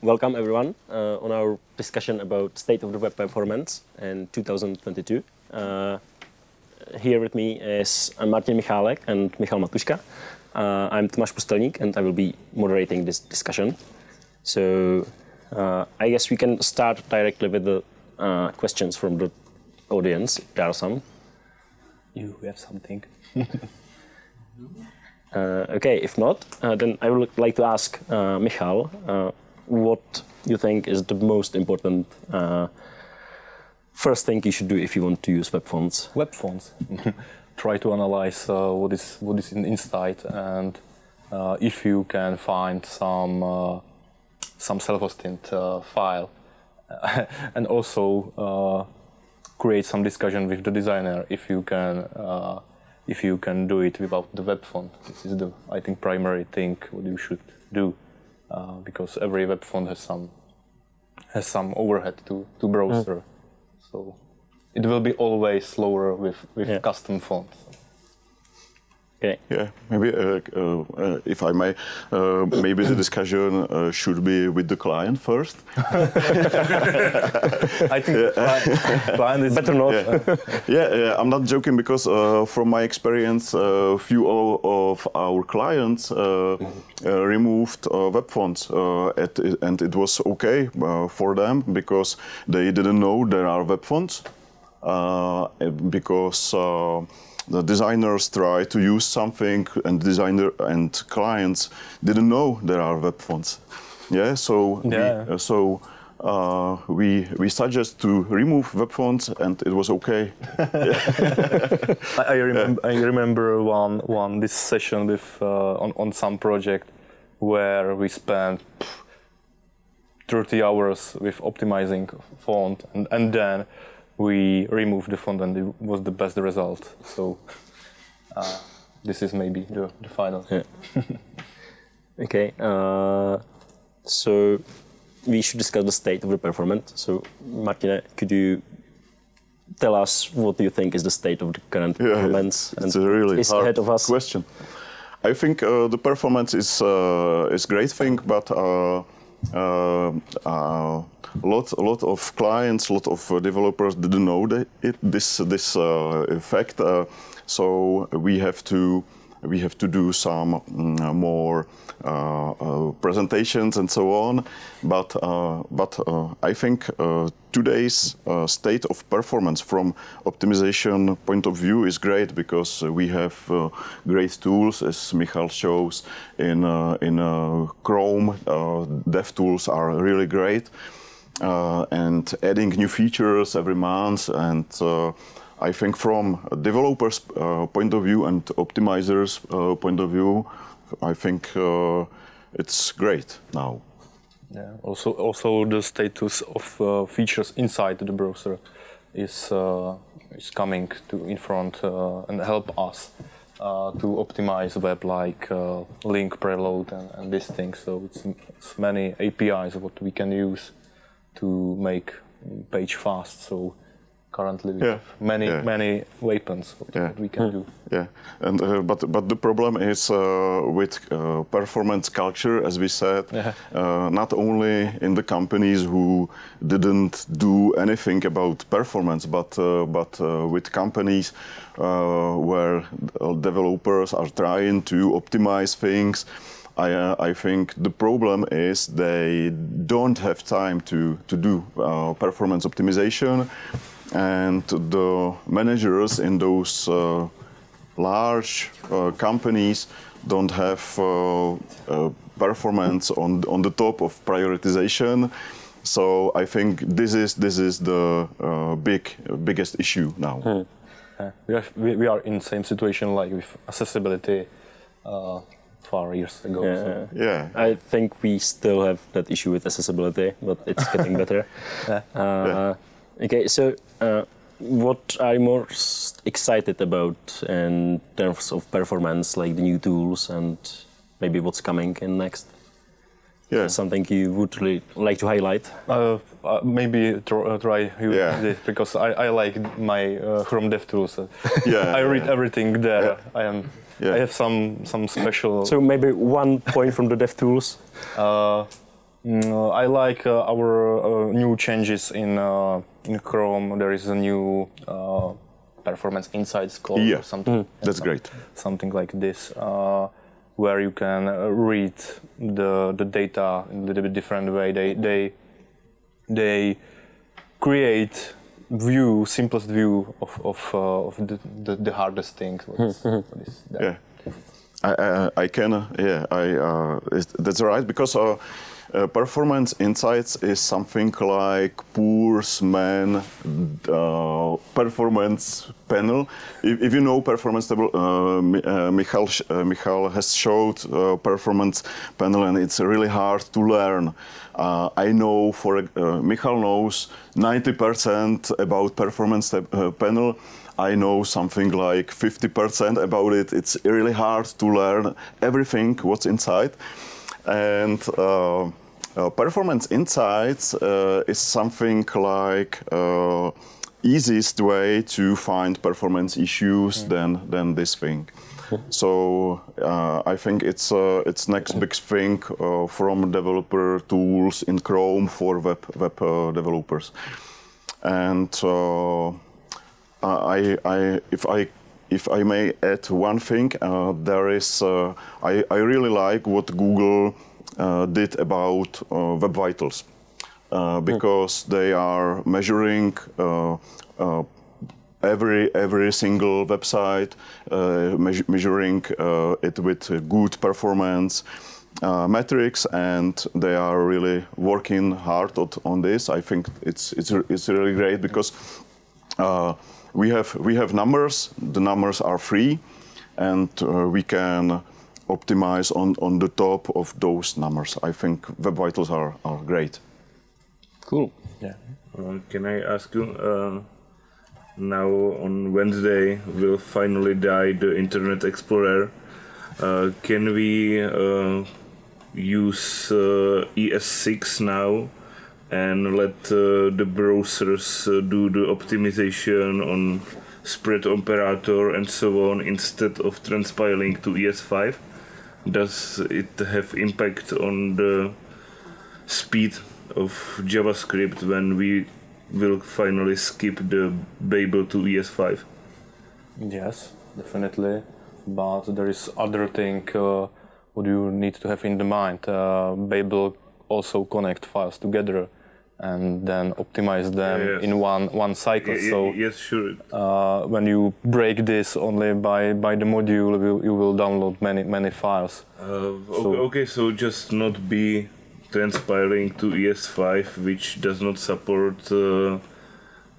welcome everyone on our discussion about state of the web performance in 2022. Here with me is Martin Michálek and Matuška. I'm Tomáš Pustelník and I will be moderating this discussion. So I guess we can start directly with the questions from the audience, if there are some. You have something? Okay, if not, then I would like to ask Michal what you think is the most important first thing you should do if you want to use web fonts. Web fonts. Try to analyze what is inside, and if you can find some self-hosted file, and also create some discussion with the designer if you can do it without the web font. This is the, I think, primary thing what you should do, because every web font has some overhead to browser, so it will be always slower with custom fonts. Okay. Yeah, maybe if I may, maybe the discussion should be with the client first. I think client is better not. Yeah, I'm not joking, because from my experience, few of our clients removed web fonts, and it was okay for them because they didn't know there are web fonts, because the designers try to use something, and designer and clients didn't know there are web fonts. Yeah, so we suggest to remove web fonts, and it was okay. I remember one this session with on some project where we spent 30 hours with optimizing font, and then we removed the font, and it was the best result. So this is maybe the final. Yeah. Okay, so we should discuss the state of the performance. So Martina, could you tell us what do you think is the state of the current performance? It's a really is ahead of us? Question. I think the performance is great thing, but lot of clients, lot of developers didn't know this effect. So we have to do some more presentations and so on. But I think today's state of performance from optimization point of view is great, because we have great tools, as Michal shows in Chrome. Dev tools are really great, and adding new features every month. And I think from a developer's point of view and optimizers' point of view, I think it's great now. Yeah. Also the status of features inside the browser is coming in front and help us to optimize web, like link preload and this thing. So it's many APIs what we can use to make page fast. So currently we have many weapons what we can do. Yeah, and but the problem is with performance culture, as we said, not only in the companies who didn't do anything about performance, but with companies where developers are trying to optimize things. I think the problem is they don't have time to do performance optimization. And the managers in those large companies don't have performance on the top of prioritization. So I think this is the biggest issue now. We are in the same situation like with accessibility 4 years ago. Yeah. Yeah. I think we still have that issue with accessibility, but it's getting better. Okay, so what are you most excited about in terms of performance, like the new tools and maybe what's coming in next? Yeah. Something you would really like to highlight? Maybe try this, because I like my Chrome DevTools. I read everything there. I have some special. So maybe one point from the DevTools. I like our new changes in Chrome. There is a new performance insights code or something. That's great. Something like this, where you can read the data in a little bit different way. They create simplest view of the hardest things. Yeah, that's right, because performance insights is something like Pure's main performance panel. If you know performance table, Michal has showed performance panel, and it's really hard to learn. I know Michal knows 90% about performance panel. I know something like 50% about it. It's really hard to learn everything what's inside. And performance insights is something like easiest way to find performance issues than this thing. So I think it's next big thing from developer tools in Chrome for web developers. And if I may add one thing, there is I really like what Google did about Web Vitals, because they are measuring every single website, measuring it with good performance metrics, and they are really working hard on this. I think it's really great, because we have numbers. The numbers are free, and we can optimize on the top of those numbers. I think Web Vitals are great. Cool. Yeah. Can I ask you? Now on Wednesday will finally die the Internet Explorer. Can we use ES6 now and let the browsers do the optimization on spread operator and so on instead of transpiling to ES5? Does it have impact on the speed of JavaScript when we will finally skip the Babel to ES5? Yes, definitely. But there is other thing what you need to have in the mind. Babel also connect files together and then optimize them in one cycle. Yes, sure. When you break this only by the module, you will download many files. So just not be transpiling to ES5, which does not support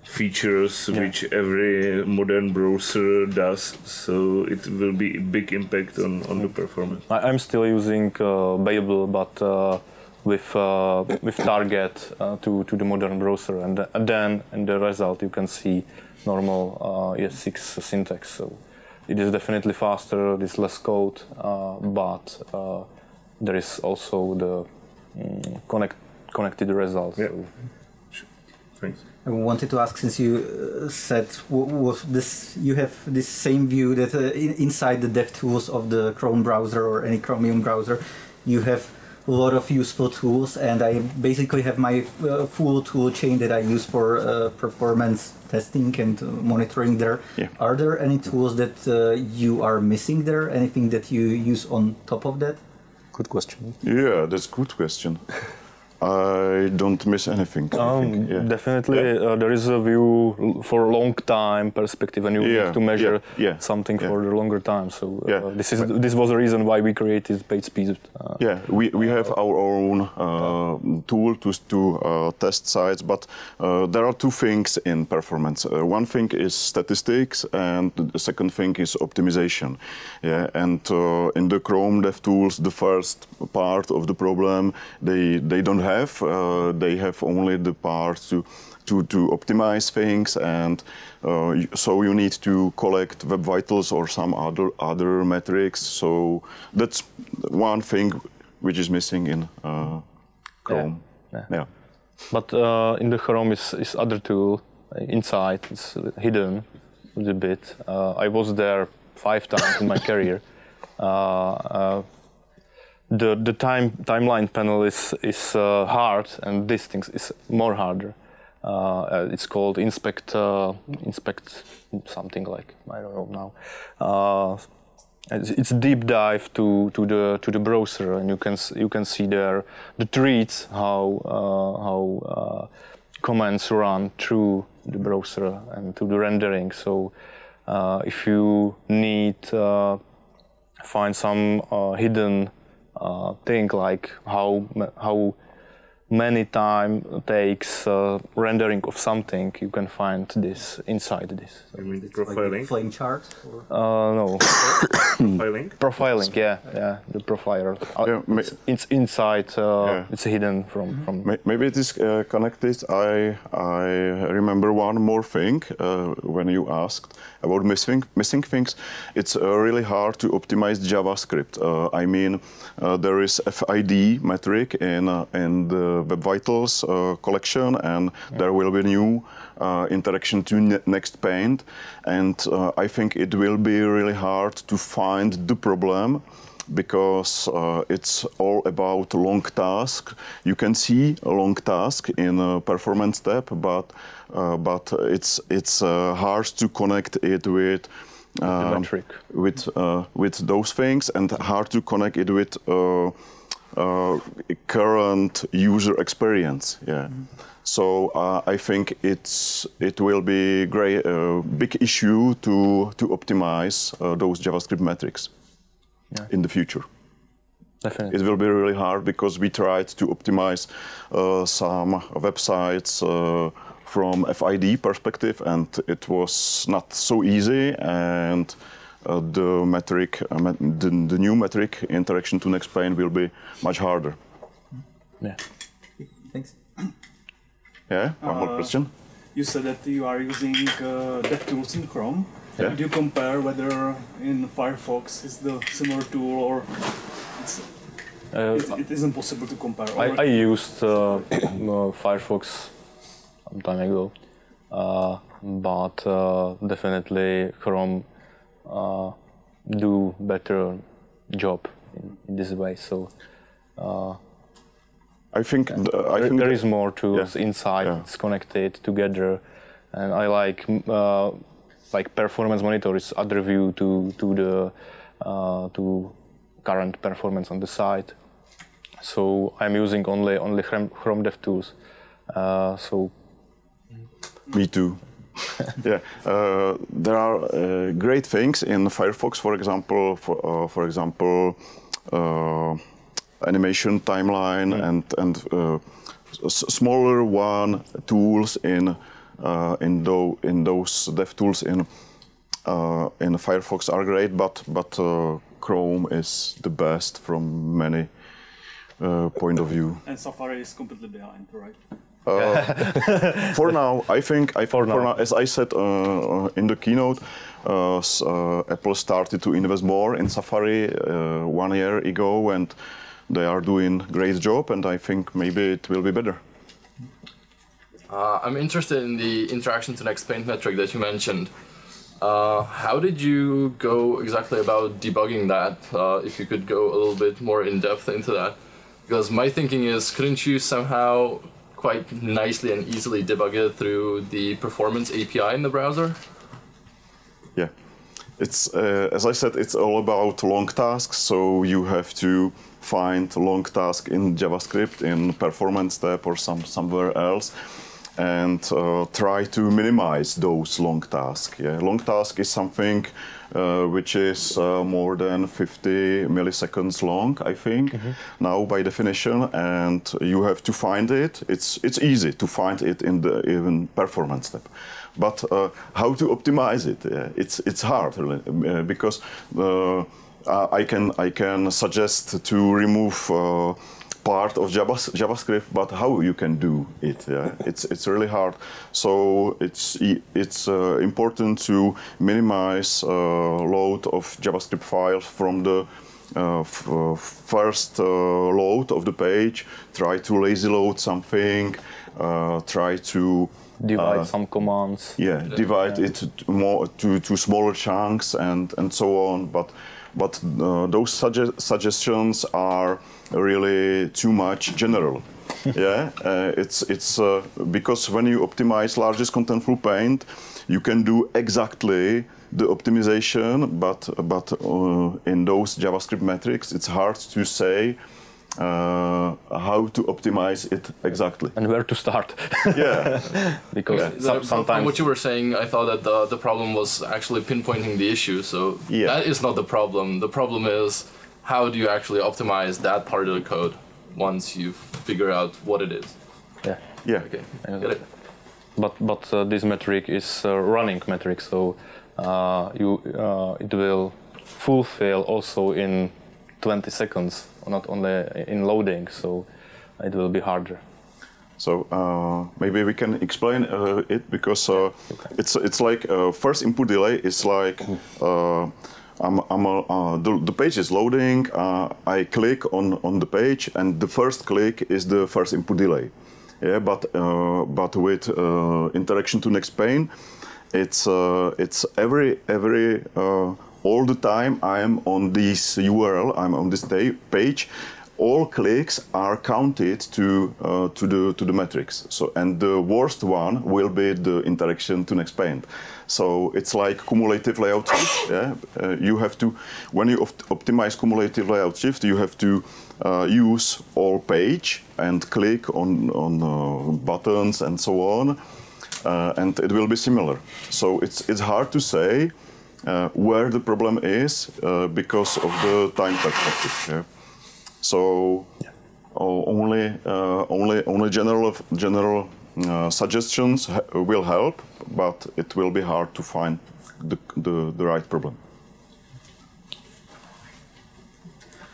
features which every modern browser does, so it will be a big impact on the performance. I'm still using Babel, but with target to the modern browser, and then in the result you can see normal ES6 syntax. So it is definitely faster, it is less code, but there is also the connected results. Yeah. So. Sure. Thanks. I wanted to ask, since you said you have this same view that inside the dev tools of the Chrome browser or any Chromium browser, you have a lot of useful tools, and I basically have my full tool chain that I use for performance testing and monitoring there. Yeah. Are there any tools that you are missing there? Anything that you use on top of that? Good question. Yeah, that's a good question. I don't miss anything. Definitely, there is a view for a long time perspective, and you need to measure something for the longer time. So this was the reason why we created PageSpeed. We have our own tool to test sites, but there are two things in performance. One thing is statistics, and the second thing is optimization. Yeah, and in the Chrome DevTools, the first part of the problem they don't have. They have only the part to optimize things, and so you need to collect Web Vitals or some other metrics. So that's one thing which is missing in Chrome. Yeah. But in the Chrome is other tool inside. It's hidden a little bit. I was there 5 times in my career. the timeline panel is hard, and this thing is more harder. It's called inspect something like, I don't know now. It's a deep dive to the browser, and you can see there the trees, how commands run through the browser and to the rendering. So if you need find some hidden thing like how many time takes rendering of something, you can find this inside this. I mean profiling? Like flame chart? No. Profiling? Profiling, yeah, the profiler. It's inside. It's hidden from. Maybe it is connected. I remember one more thing when you asked about missing things. It's really hard to optimize JavaScript. I mean, there is FID metric in the Web Vitals collection, and there will be new interaction to next paint, and I think it will be really hard to find the problem, because it's all about long task. You can see a long task in a performance tab, but it's hard to connect it with those things, and hard to connect it with current user experience. Yeah. So I think it will be big issue to optimize those JavaScript metrics in the future. Definitely. It will be really hard, because we tried to optimize some websites from FID perspective, and it was not so easy, and the metric, the new metric interaction to next pane will be much harder. Yeah. Thanks. Yeah, one more question. You said that you are using DevTools in Chrome. Yeah. Could you compare whether in Firefox is the similar tool, or it isn't possible to compare? I used Firefox some time ago, but definitely Chrome do better job in this way. So I think there is more tools inside. It's connected together, and I like performance monitor is other view to the to current performance on the site. So I'm using only Chrome DevTools. So me too. Yeah, there are great things in Firefox. For example, animation timeline and smaller one tools in those DevTools in Firefox are great, but Chrome is the best from many point of view. And Safari is completely behind, right? For now, I think, for now, as I said in the keynote, Apple started to invest more in Safari 1 year ago, and they are doing a great job, and I think maybe it will be better. I'm interested in the interaction to next paint metric that you mentioned. How did you go exactly about debugging that? If you could go a little bit more in depth into that, because my thinking is, couldn't you somehow quite nicely and easily debug it through the performance API in the browser? Yeah, it's as I said, it's all about long tasks. So you have to find long task in JavaScript in performance tab or somewhere else, and try to minimize those long tasks. Yeah, long task is something which is more than 50 milliseconds long, I think, now by definition, and you have to find it. It's easy to find it in the even performance tab, but how to optimize it? It's hard, really, because I can suggest to remove part of JavaScript, but how you can do it? Yeah? It's really hard. So it's important to minimize load of JavaScript files from the first load of the page. Try to lazy load something. Try to divide some commands. Yeah, divide it more to smaller chunks and so on. But but those suggestions are really too much general. Yeah, it's because when you optimize largest contentful paint, you can do exactly the optimization, but in those JavaScript metrics, it's hard to say how to optimize it exactly and where to start. Yeah, because sometimes from what you were saying, I thought that the problem was actually pinpointing the issue. So that is not the problem. The problem is how do you actually optimize that part of the code once you figure out what it is. Yeah. Yeah. Okay. Get it. But this metric is a running metric, so it will fulfill also in 20 seconds, not only in loading, so it will be harder. So maybe we can explain it, because it's like first input delay is like the page is loading, I click on the page, and the first click is the first input delay. Yeah, but with interaction to next pane, it's every all the time I am on this URL, I'm on this page, all clicks are counted to the metrics. So, and the worst one will be the interaction to next pane. So it's like cumulative layout shift. Yeah, you have to, when you optimize cumulative layout shift, you have to use all page and click on buttons and so on, and it will be similar. So it's hard to say where the problem is because of the time perspective. Yeah. So only general suggestions will help, but it will be hard to find the right problem.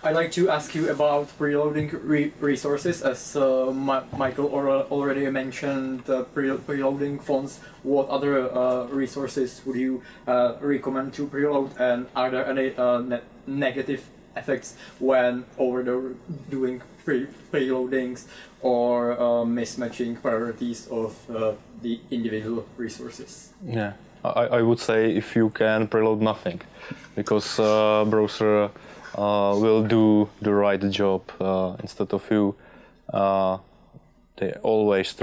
I'd like to ask you about preloading resources, as Michael already mentioned preloading fonts. What other resources would you recommend to preload, and are there any negative effects when overdoing preloadings or mismatching priorities of the individual resources? Yeah, I would say if you can preload nothing, because browser will do the right job instead of you. They always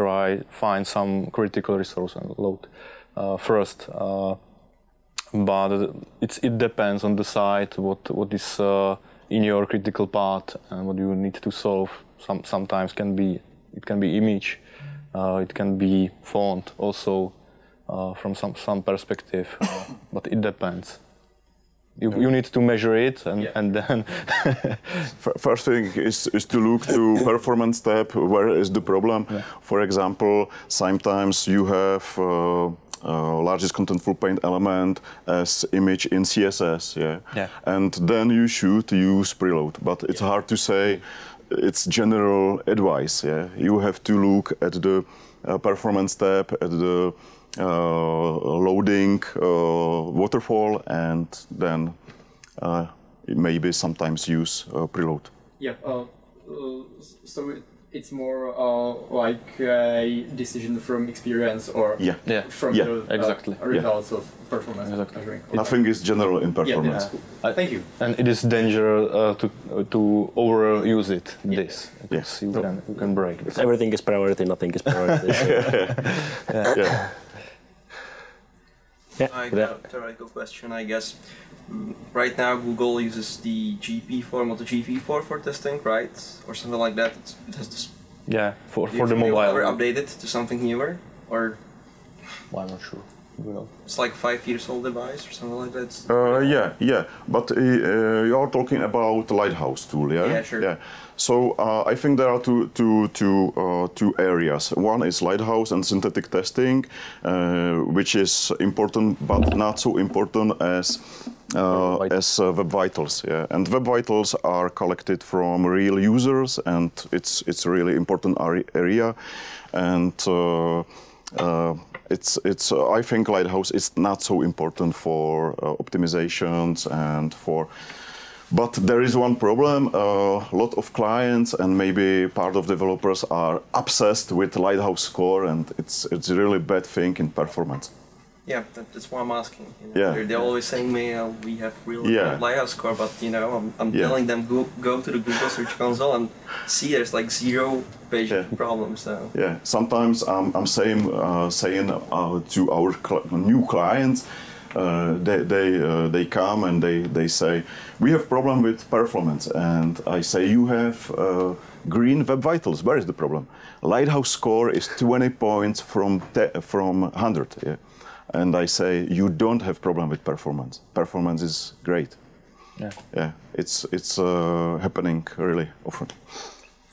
find some critical resource and load first. But it depends on the site what is in your critical path and what you need to solve. Sometimes it can be image, it can be font also from some perspective, but it depends. You need to measure it and then. First thing is to look to performance tab. Where is the problem? Yeah. For example, sometimes you have largest contentful paint element as image in CSS, and then you should use preload. But it's hard to say. It's general advice. Yeah, you have to look at the performance tab, at the loading waterfall, and then maybe sometimes use preload. Yeah. So it's more like a decision from experience, or from the exactly. results of performance measuring. Nothing is general in performance. Thank you. And it is dangerous to overuse it. This you can break it. Everything is priority, nothing is priority. I got a theoretical question, I guess. Right now, Google uses the GP form or the GP4 for testing, right? Or something like that. It has this. Yeah, for the mobile. Ever update it to something newer, or? Well, I'm not sure. It's like 5 years old device or something like that. Yeah. But you are talking about the Lighthouse tool, yeah? Yeah, sure. Yeah. So I think there are two areas. One is Lighthouse and synthetic testing, which is important, but not so important as Web Vitals. Yeah. And Web Vitals are collected from real users, and it's a really important area. And I think Lighthouse is not so important for optimizations and for. But there is one problem. A lot of clients and maybe part of developers are obsessed with Lighthouse score, and it's a really bad thing in performance. Yeah, that's why I'm asking. You know, Yeah. they're always saying me we have really Yeah. good lighthouse score, but you know I'm Yeah. telling them go to the Google Search Console and see there's like 0 page Yeah. problems. So Yeah, sometimes I'm saying to our new clients, they come and they say we have problem with performance, and I say you have green Web Vitals. Where is the problem? Lighthouse score is 20 points from 100. Yeah. And I say you don't have problem with performance. Performance is great. Yeah. Yeah, it's happening really often.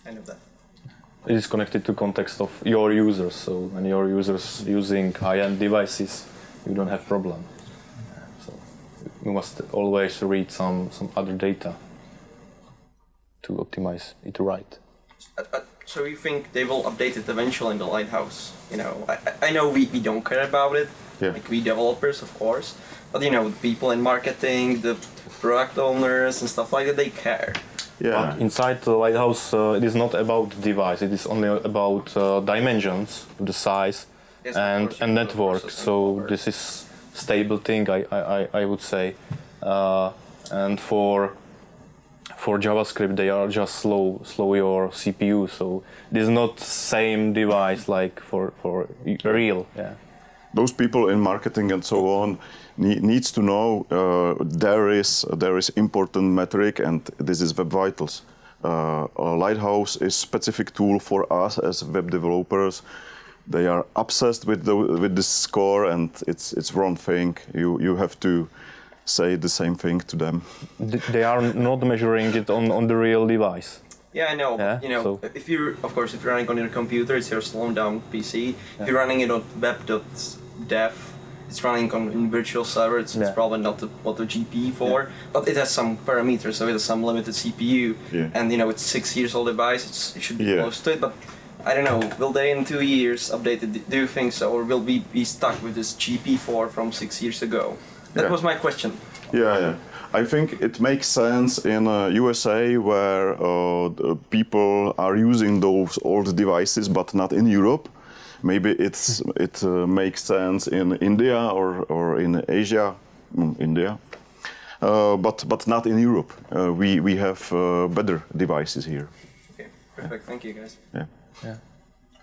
I know that. It is connected to context of your users. So when your users using high-end devices, you don't have problem. So you must always read some other data to optimize it right. So you think they will update it eventually in the Lighthouse? You know, I know we don't care about it, Yeah. like we developers, of course, but you know, the people in marketing, the product owners and stuff like that, they care. Yeah. But inside the Lighthouse, it is not about device. It is only about dimensions, the size, Yes, of and course, and you network. process and So power. this is stable thing, I would say. And for JavaScript, they are just slow your CPU. So it is not same device like for real. Yeah. Those people in marketing and so on needs to know there is important metric, and this is Web Vitals. Lighthouse is specific tool for us as web developers. They are obsessed with this score, and it's wrong thing. You have to say the same thing to them. They are not measuring it on the real device. Yeah, I know. Yeah, But, you know, so- if you're running on your computer, it's your slowed down PC. If you're running it on web.dev, it's running on in virtual server. It's Yeah. probably not what the GPU for, but it has some parameters, so it has some limited CPU. Yeah. And you know, it's 6 years old device. It should be Yeah. close to it, but. I don't know, will they in 2 years update it? Do you think so? Or will we be stuck with this GP4 from 6 years ago? That Yeah. was my question. Yeah. I think it makes sense in USA, where the people are using those old devices, but not in Europe. Maybe it makes sense in India or in Asia, India, but not in Europe. We have better devices here. Okay, perfect. Thank you, guys. Yeah.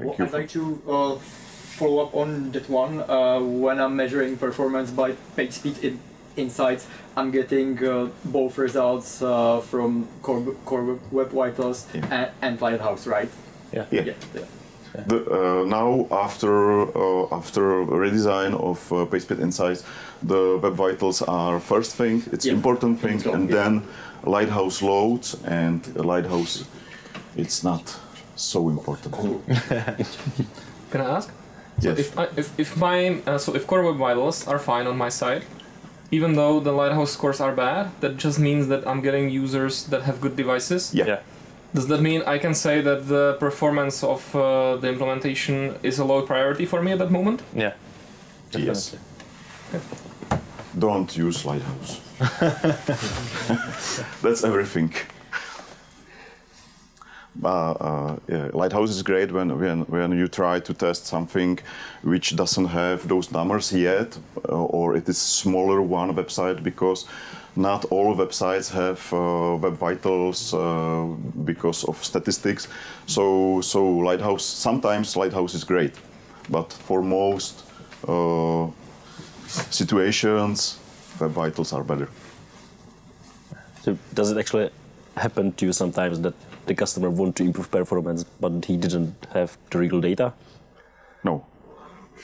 Well, you I'd like to follow up on that one. When I'm measuring performance by page speed insights, I'm getting both results from core Web Vitals and Lighthouse, right? Yeah. Yeah. Now after redesign of PageSpeed Insights, the Web Vitals are first thing. It's important thing, and then Lighthouse loads, and Lighthouse, it's not so important. Can I ask? Yes. So if core Web Vitals are fine on my side, even though the Lighthouse scores are bad, that just means that I'm getting users that have good devices. Yeah. Does that mean I can say that the performance of the implementation is a low priority for me at that moment? Yeah. Yes. Don't use Lighthouse. That's everything. Yeah, Lighthouse is great when you try to test something which doesn't have those numbers yet, or it is smaller one website, because not all websites have Web Vitals because of statistics. So sometimes Lighthouse is great, but for most situations, Web Vitals are better. So does it actually happen to you sometimes that the customer want to improve performance, but he didn't have the real data? No.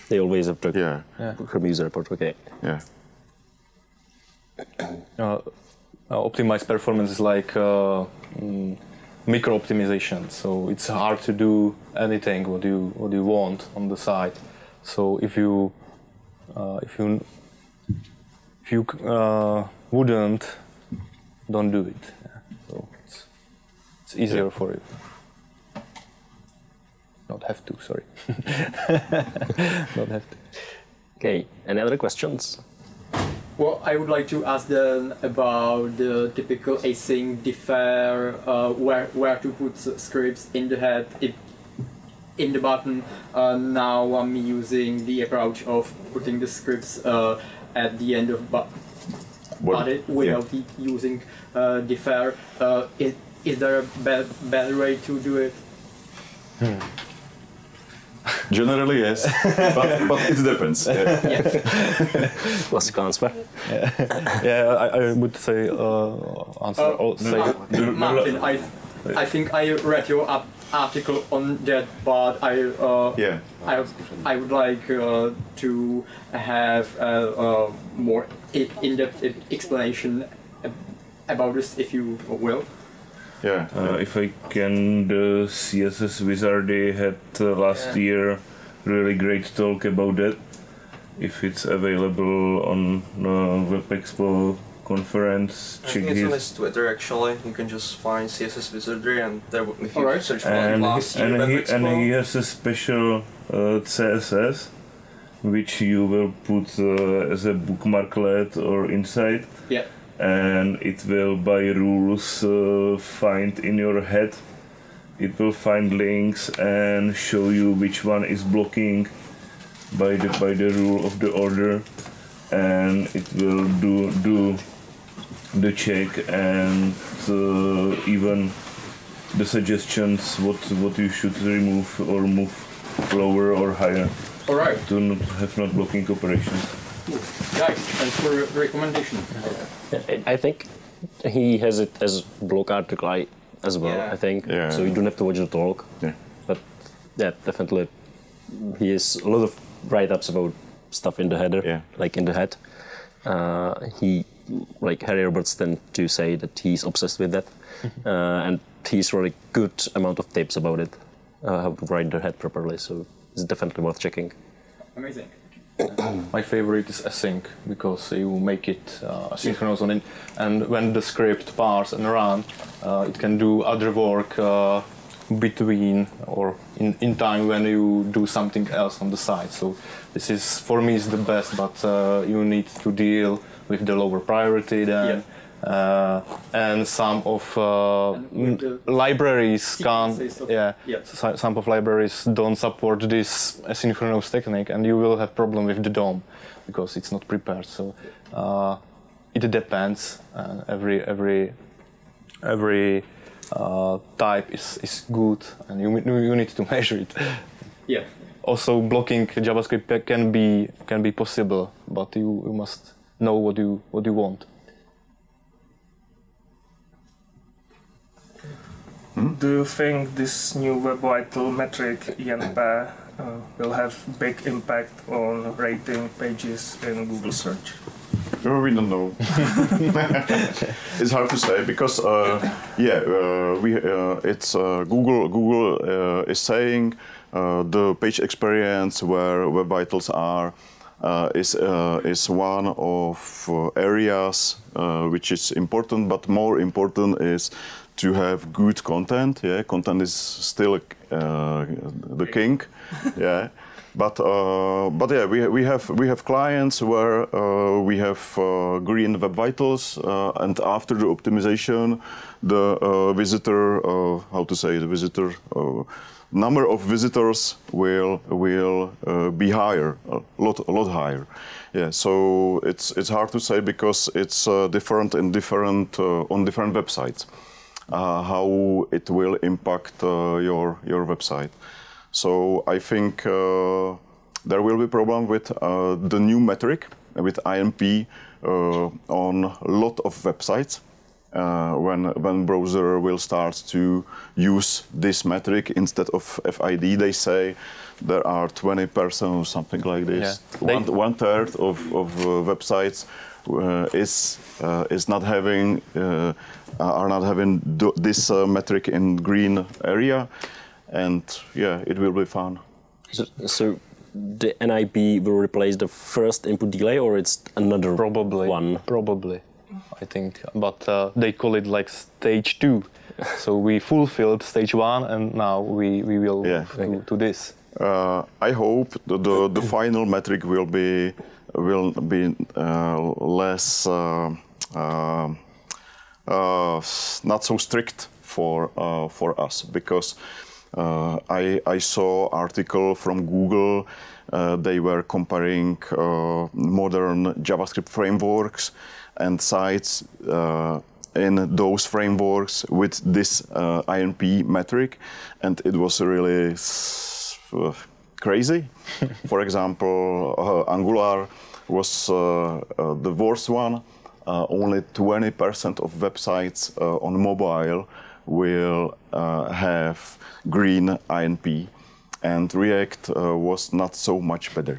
They always have the Yeah. from user report. Okay. Yeah. Optimized performance is like micro optimization. So it's hard to do anything what you want on the site. So if you wouldn't, don't do it. Yeah. So it's easier for you. Not have to. Sorry. Not have to. Okay. Any other questions? Well, I would like to ask then about the typical async defer, where to put scripts in the head in the button. Now I'm using the approach of putting the scripts at the end of body without using defer. Is there a better way to do it? Generally, yes, but it depends. Classical answer. I would say answer. Martin, I think I read your article on that, but I would like to have a more in-depth explanation about this, if you will. If I can, the CSS Wizard, they had last year really great talk about that. If it's available on Web Expo conference, check it. It's on his Twitter actually. You can just find CSS Wizardry and there, if you search for last year Web Expo. And he has a special CSS which you will put as a bookmarklet or inside. Yeah. And it will by rules find in your head. It will find links and show you which one is blocking by the rule of the order, and it will do the check and even the suggestions what you should remove or move lower or higher. All right. To not have not blocking operations. Guys, thanks for the recommendation. I think he has it as blog article as well, I think. Yeah. So you don't have to watch the talk. Yeah. But yeah, definitely he has a lot of write-ups about stuff in the header, like in the head. He, like Harry Roberts, tend to say that he's obsessed with that. And he's really good amount of tips about it, how to write the head properly. So it's definitely worth checking. Amazing. My favorite is async, because you make it asynchronous on it, and when the script parse and run, it can do other work between or in time when you do something else on the side. So this is, for me, is the best, but you need to deal with the lower priority then. And some of libraries can't. Some of libraries don't support this asynchronous technique, and you will have problem with the DOM because it's not prepared. So it depends. Every type is good, and you need to measure it. Yeah. Also, blocking JavaScript can be possible, but you must know what you want. Do you think this new Web Vital metric, INP, will have big impact on rating pages in Google search? No, we don't know. It's hard to say because, it's Google is saying the page experience where Web Vitals are is one of areas which is important, but more important is to have good content. Content is still the king. But we have clients where we have green Web Vitals, and after the optimization, the visitor number of visitors will be higher, a lot higher. So it's hard to say because it's different in on different websites. How it will impact your website. So I think there will be problem with the new metric, with INP, on a lot of websites. When browser will start to use this metric instead of FID, they say there are 20% or something like this. One third of websites is not having are not having this metric in green area, and it will be fun. So the NIP will replace the first input delay, or it's another one? Probably, I think. But they call it like stage 2. So we fulfilled stage 1, and now we will move to this. I hope the final metric will be less not so strict for us, because I saw article from Google. They were comparing modern JavaScript frameworks and sites in those frameworks with this INP metric, and it was really crazy. For example, Angular was the worst one. Only 20% of websites on mobile will have green INP, and React was not so much better.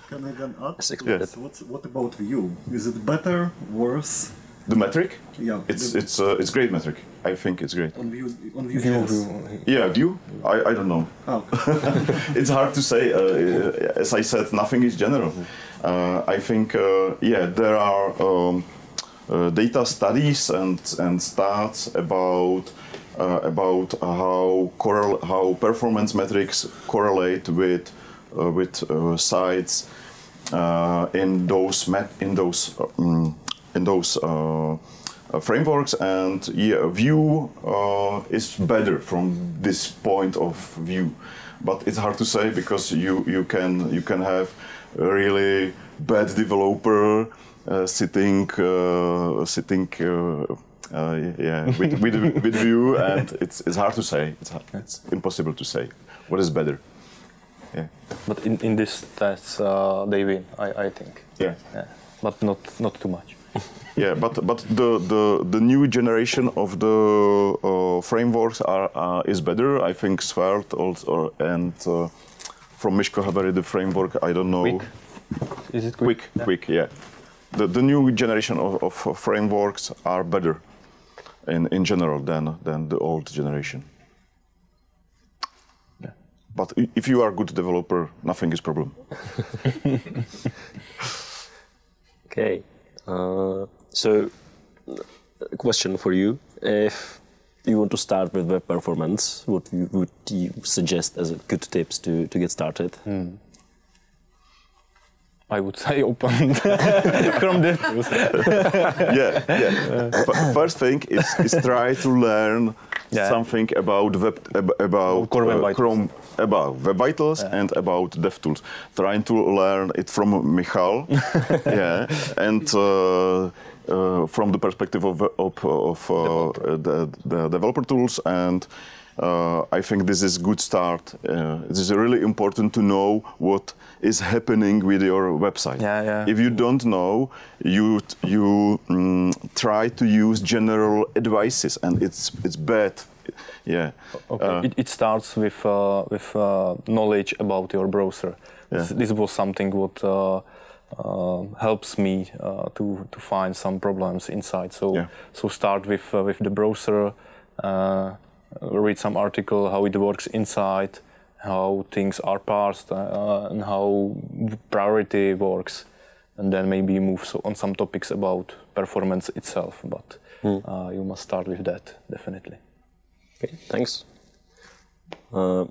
Can I then add? Yes. What about Vue? Is it better, worse? The metric? Yeah. It's great metric. I think it's great. On Vue. Yeah, Vue? I don't know. Oh. It's hard to say. As I said, nothing is general. I think, yeah, there are data studies and stats about how performance metrics correlate with sites in those frameworks, and yeah, Vue is better from this point of view, but it's hard to say because you can have a really bad developer sitting with Vue, and it's hard to say. It's impossible to say what is better. Yeah. But in this test, they win, I think. Yeah. But not too much. Yeah, but the new generation of the frameworks is better. I think Svelte also, and from Michal the framework, I don't know. Quick? Is it quick? Quick, yeah. The new generation of frameworks are better in general than the old generation. Yeah. But if you are a good developer, nothing is problem. Okay. So, a question for you. If you want to start with web performance, what would you suggest as good tips to get started? I would say open Chrome DevTools. Yeah. First thing is try to learn something about Chrome, about Web Vitals and about DevTools. Trying to learn it from Michal, yeah, and from the perspective of the developer tools, and I think this is good start. It is really important to know what is happening with your website. If you don't know, you try to use general advices, and it's bad. Yeah. Okay. It starts with knowledge about your browser. Yeah. This was something what helps me to find some problems inside. So start with the browser. Read some article how it works inside, how things are parsed, and how priority works, and then maybe move on some topics about performance itself. But you must start with that, definitely. Okay, thanks. Are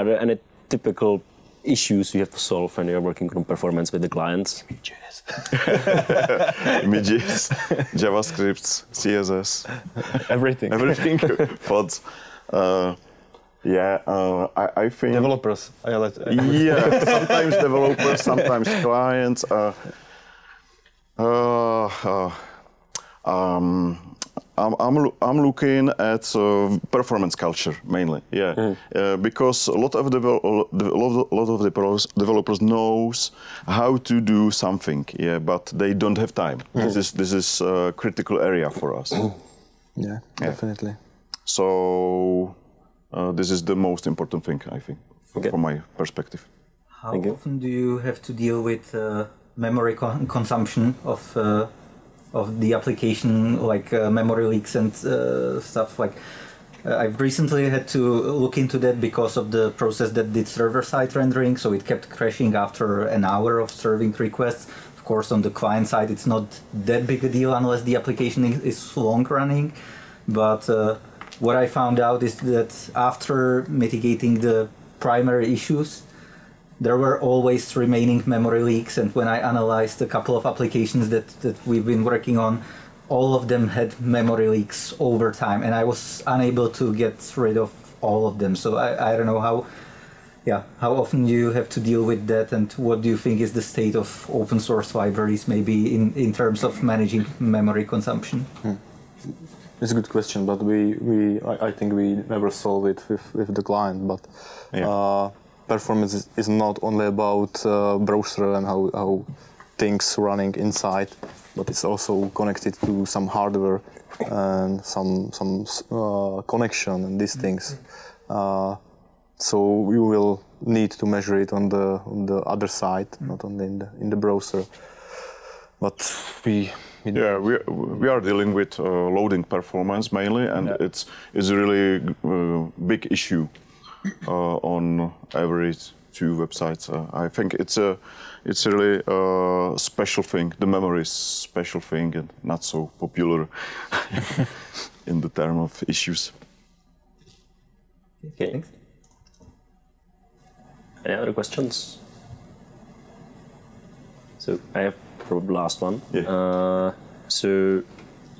there any typical issues you have to solve when you're working on performance with the clients? Images, JavaScript, CSS, everything, fonts. I think developers. Sometimes developers, sometimes clients. I'm looking at performance culture mainly, because a lot of developers knows how to do something, but they don't have time. This is a critical area for us. Yeah, definitely. So this is the most important thing, I think, from my perspective. How often do you have to deal with memory consumption of the application, like memory leaks and stuff? Like I've recently had to look into that because of the process that did server-side rendering, so it kept crashing after an hour of serving requests. Of course, on the client side, it's not that big a deal unless the application is long running. But what I found out is that after mitigating the primary issues, there were always remaining memory leaks, and when I analyzed a couple of applications that we've been working on, all of them had memory leaks over time, and I was unable to get rid of all of them. So I don't know how often you have to deal with that, and what do you think is the state of open source libraries, maybe in terms of managing memory consumption? It's a good question, but I think we never solve it with the client. But performance is not only about browser and how things running inside, but it's also connected to some hardware and some connection and these things. So we will need to measure it on the other side, not only in the browser. But we are dealing with loading performance mainly, and it's a really big issue on every 2 websites. I think it's a really special thing. The memory is special thing and not so popular in the term of issues. Okay. Thanks. Any other questions? So I have probably the last one. Yeah. So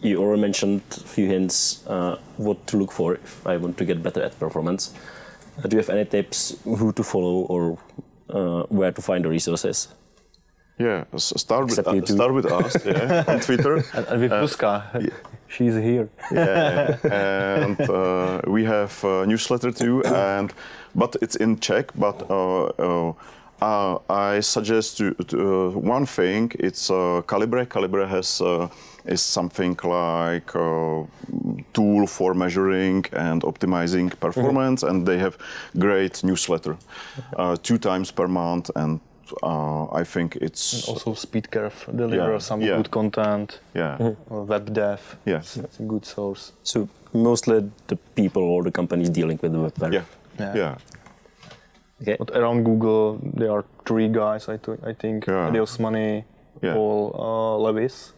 you already mentioned a few hints what to look for if I want to get better at performance. Do you have any tips who to follow or where to find the resources? Yeah, start with us on Twitter. And with Puska, she's here. Yeah, and we have a newsletter too, but it's in Czech. But I suggest one thing. It's Calibre. Calibre is something like a tool for measuring and optimizing performance, and they have great newsletter 2 times per month, and I think it's also SpeedCurve deliver some good content. Yeah, web dev. Yes, it's a good source. So mostly the people or the companies dealing with the web dev. Yeah. Okay. But around Google, there are 3 guys. I think Adios Money, Paul Levis.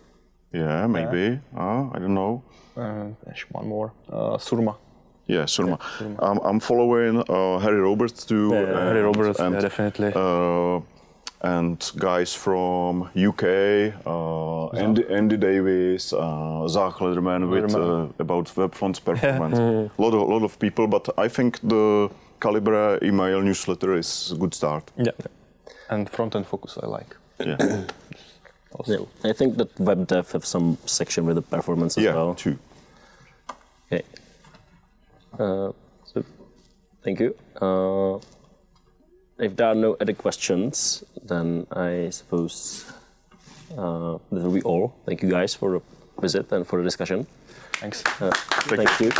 Yeah, maybe. I don't know. One more. Surma. Yeah, Surma. I'm following Harry Roberts too. Harry Roberts, definitely. And guys from UK, Andy Davis, Zach Lederman with about web fonts performance. lot of people, but I think the Calibre email newsletter is a good start. Yeah, and front-end focus I like. Yeah. Also. Yeah, I think that web dev have some section with the performance as well. Yeah, too. Okay. So, thank you. If there are no other questions, then I suppose that will be all. Thank you guys for the visit and for the discussion. Thanks. Thank you.